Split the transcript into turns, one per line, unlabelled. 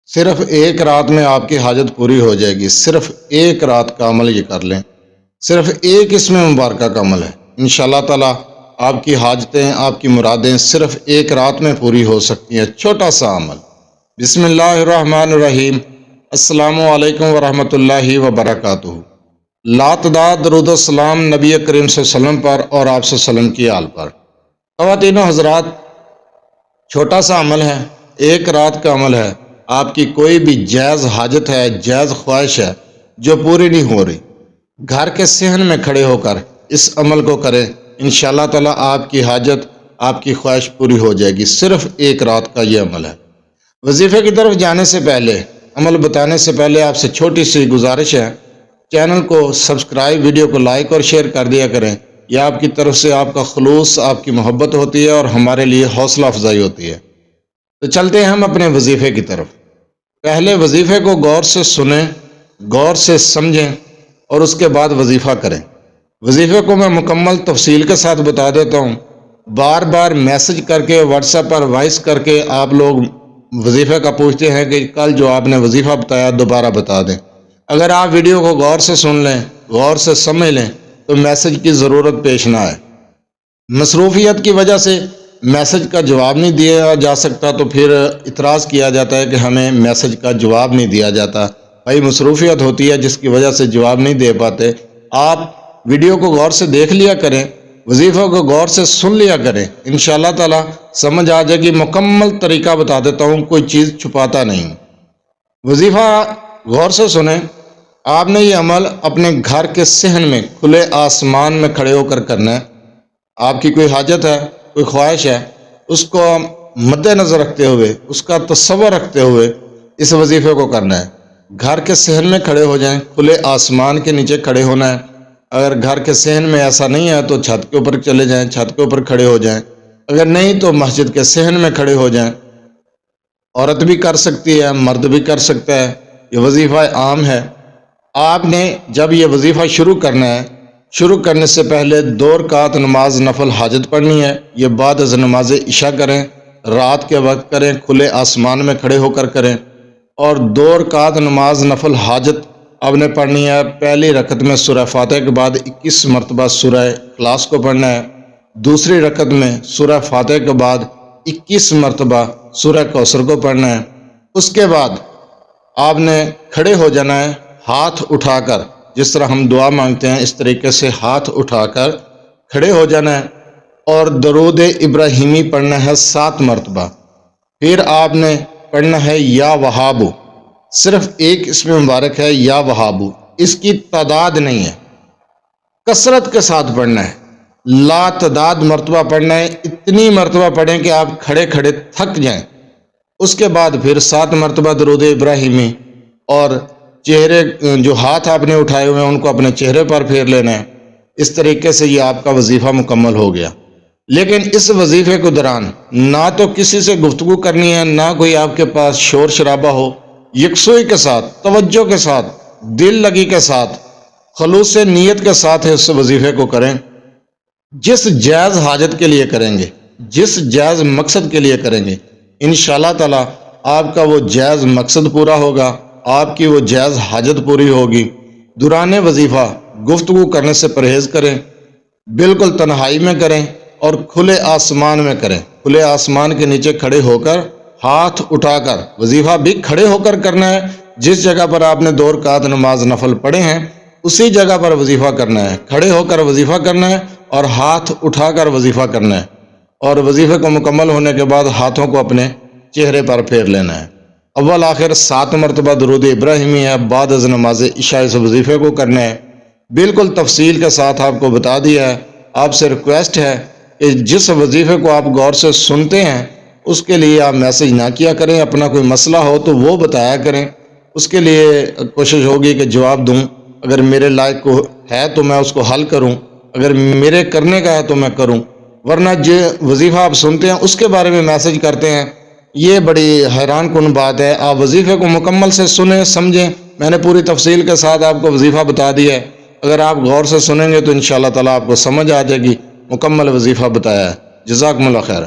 صرف ایک رات میں آپ کی حاجت پوری ہو جائے گی۔ صرف ایک رات کا عمل یہ کر لیں، صرف ایک اس میں مبارکہ کا عمل ہے، انشاءاللہ تعالی آپ کی حاجتیں، آپ کی مرادیں صرف ایک رات میں پوری ہو سکتی ہیں۔ چھوٹا سا عمل۔ بسم اللہ الرحمن الرحیم۔ السلام علیکم ورحمۃ اللہ وبرکاتہ۔ لاتعداد درود و سلام نبی کریم صلی اللہ علیہ وسلم پر اور آپ صلی اللہ علیہ وسلم کی آل پر۔ خواتین و حضرات، چھوٹا سا عمل ہے، ایک رات کا عمل ہے۔ آپ کی کوئی بھی جائز حاجت ہے، جائز خواہش ہے جو پوری نہیں ہو رہی، گھر کے صحن میں کھڑے ہو کر اس عمل کو کریں، انشاءاللہ تعالی آپ کی حاجت، آپ کی خواہش پوری ہو جائے گی۔ صرف ایک رات کا یہ عمل ہے۔ وظیفے کی طرف جانے سے پہلے، عمل بتانے سے پہلے آپ سے چھوٹی سی گزارش ہے، چینل کو سبسکرائب، ویڈیو کو لائک اور شیئر کر دیا کریں۔ یہ آپ کی طرف سے آپ کا خلوص، آپ کی محبت ہوتی ہے اور ہمارے لیے حوصلہ افزائی ہوتی ہے۔ تو چلتے ہیں ہم اپنے وظیفے کی طرف۔ پہلے وظیفے کو غور سے سنیں، غور سے سمجھیں اور اس کے بعد وظیفہ کریں۔ وظیفے کو میں مکمل تفصیل کے ساتھ بتا دیتا ہوں۔ بار بار میسج کر کے، واٹس ایپ پر وائس کر کے آپ لوگ وظیفے کا پوچھتے ہیں کہ کل جو آپ نے وظیفہ بتایا دوبارہ بتا دیں۔ اگر آپ ویڈیو کو غور سے سن لیں، غور سے سمجھ لیں تو میسج کی ضرورت پیش نہ آئے۔ مصروفیت کی وجہ سے میسج کا جواب نہیں دیا جا سکتا تو پھر اعتراض کیا جاتا ہے کہ ہمیں میسج کا جواب نہیں دیا جاتا۔ بھائی مصروفیت ہوتی ہے جس کی وجہ سے جواب نہیں دے پاتے۔ آپ ویڈیو کو غور سے دیکھ لیا کریں، وظیفہ کو غور سے سن لیا کریں، انشاءاللہ تعالی سمجھ آ جائے گی۔ مکمل طریقہ بتا دیتا ہوں، کوئی چیز چھپاتا نہیں۔ وظیفہ غور سے سنیں۔ آپ نے یہ عمل اپنے گھر کے صحن میں کھلے آسمان میں کھڑے ہو کر کرنا ہے۔ آپ کی کوئی حاجت ہے، کوئی خواہش ہے، اس کو مد نظر رکھتے ہوئے، اس کا تصور رکھتے ہوئے اس وظیفے کو کرنا ہے۔ گھر کے صحن میں کھڑے ہو جائیں، کھلے آسمان کے نیچے کھڑے ہونا ہے۔ اگر گھر کے صحن میں ایسا نہیں ہے تو چھت کے اوپر چلے جائیں، چھت کے اوپر کھڑے ہو جائیں۔ اگر نہیں تو مسجد کے صحن میں کھڑے ہو جائیں۔ عورت بھی کر سکتی ہے، مرد بھی کر سکتا ہے، یہ وظیفہ عام ہے۔ آپ نے جب یہ وظیفہ شروع کرنا ہے، شروع کرنے سے پہلے 2 رکعت نماز نفل حاجت پڑھنی ہے۔ یہ بعد از نماز عشاء کریں، رات کے وقت کریں، کھلے آسمان میں کھڑے ہو کر کریں۔ اور 2 رکعت نماز نفل حاجت آپ نے پڑھنی ہے۔ پہلی رکعت میں سورہ فاتحہ کے بعد 21 مرتبہ سورہ اخلاص کو پڑھنا ہے۔ دوسری رکعت میں سورہ فاتحہ کے بعد 21 مرتبہ سورہ کوثر کو پڑھنا ہے۔ اس کے بعد آپ نے کھڑے ہو جانا ہے، ہاتھ اٹھا کر، جس طرح ہم دعا مانگتے ہیں اس طریقے سے ہاتھ اٹھا کر کھڑے ہو جانا ہے اور درود ابراہیمی پڑھنا ہے 7 مرتبہ۔ پھر آپ نے پڑھنا ہے یا وہابو، صرف ایک اسم مبارک ہے یا وہابو، اس کی تعداد نہیں ہے، کثرت کے ساتھ پڑھنا ہے، لا تعداد مرتبہ پڑھنا ہے۔ اتنی مرتبہ پڑھیں کہ آپ کھڑے کھڑے تھک جائیں۔ اس کے بعد پھر 7 مرتبہ درود ابراہیمی اور چہرے، جو ہاتھ آپ نے اٹھائے ہوئے ہیں ان کو اپنے چہرے پر پھیر لینا ہے۔ اس طریقے سے یہ آپ کا وظیفہ مکمل ہو گیا۔ لیکن اس وظیفے کے دوران نہ تو کسی سے گفتگو کرنی ہے، نہ کوئی آپ کے پاس شور شرابہ ہو۔ یکسوئی کے ساتھ، توجہ کے ساتھ، دل لگی کے ساتھ، خلوص نیت کے ساتھ اس وظیفے کو کریں۔ جس جائز حاجت کے لیے کریں گے، جس جائز مقصد کے لیے کریں گے، انشاءاللہ تعالی آپ کا وہ جائز مقصد پورا ہوگا، آپ کی وہ جائز حاجت پوری ہوگی۔ دوران وظیفہ گفتگو کرنے سے پرہیز کریں، بالکل تنہائی میں کریں اور کھلے آسمان میں کریں۔ کھلے آسمان کے نیچے کھڑے ہو کر، ہاتھ اٹھا کر، وظیفہ بھی کھڑے ہو کر کرنا ہے۔ جس جگہ پر آپ نے 2 رکعت نماز نفل پڑھے ہیں اسی جگہ پر وظیفہ کرنا ہے، کھڑے ہو کر وظیفہ کرنا ہے اور ہاتھ اٹھا کر وظیفہ کرنا ہے۔ اور وظیفے کو مکمل ہونے کے بعد ہاتھوں کو اپنے چہرے پر پھیر لینا ہے۔ اول آخر 7 مرتبہ درود ابراہیمی ہے، بعد از نماز عشاء اس وظیفے کو کرنا ہے۔ بالکل تفصیل کے ساتھ آپ کو بتا دیا ہے۔ آپ سے ریکویسٹ ہے کہ جس وظیفے کو آپ غور سے سنتے ہیں اس کے لیے آپ میسج نہ کیا کریں، اپنا کوئی مسئلہ ہو تو وہ بتایا کریں، اس کے لیے کوشش ہوگی کہ جواب دوں۔ اگر میرے لائق کو ہے تو میں اس کو حل کروں، اگر میرے کرنے کا ہے تو میں کروں، ورنہ جو وظیفہ آپ سنتے ہیں اس کے بارے میں میسج کرتے ہیں، یہ بڑی حیران کن بات ہے۔ آپ وظیفے کو مکمل سے سنیں، سمجھیں۔ میں نے پوری تفصیل کے ساتھ آپ کو وظیفہ بتا دیا ہے۔ اگر آپ غور سے سنیں گے تو انشاءاللہ تعالی آپ کو سمجھ آ جائے گی۔ مکمل وظیفہ بتایا ہے۔ جزاکم اللہ خیر۔